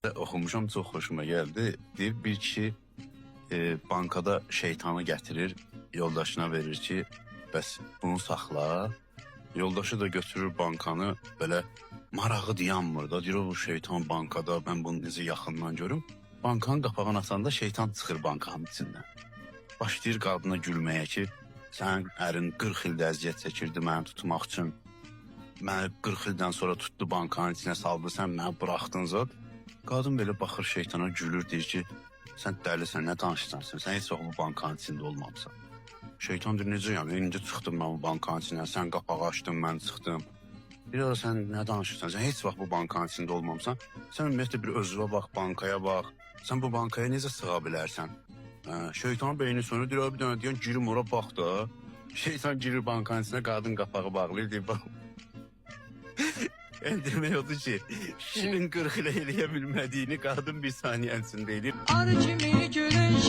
Oxumuşam, çox xoşuma gəldi. Deyir bir kişi bankada şeytanı gətirir, yoldaşına verir ki, bəs bunu saxla. Yoldaşı da götürür bankanı, belə marağı dayanmır da. Deyir o şeytan bankada, mən bunu necə yaxından görüm. Bankanın qapağını açanda şeytan çıxır bankanın içindən. Başlayır qadına gülməyə ki, sən ərin 40 ildə əziyyət çəkirdi məni tutmaq üçün. Məni 40 ildən sonra tutdu bankanın içinə saldı, sən məni buraxdın zat. Qadın belə baxır şeytana, gülür, deyir ki, sən dəlisən, nə danışırsan, sən heç vaxt bu bankanın içində olmamısan. Şeytan deyir, necəyəm, indi çıxdım mən bu bankanın içinə, sən qapağı açdın, mən çıxdım. Bir ara sən nə danışırsan, sən heç vaxt bu bankanın içində olmamısan. Sən ümumiyyətlə bir özünə bax, bankaya bax, sən bu bankaya necə sığa bilərsən? Şeytanın beyni sonra deyir, bir dənə deyən, girim ora bax da. Şeytan girir bankanın içinə, qadın qapağı bağlayır, deyir, bax. Demək odur ki, kişinin 40 ilə eləyə bilmədiyini qadın bir saniyəsində eləyir. Arı kimi gülün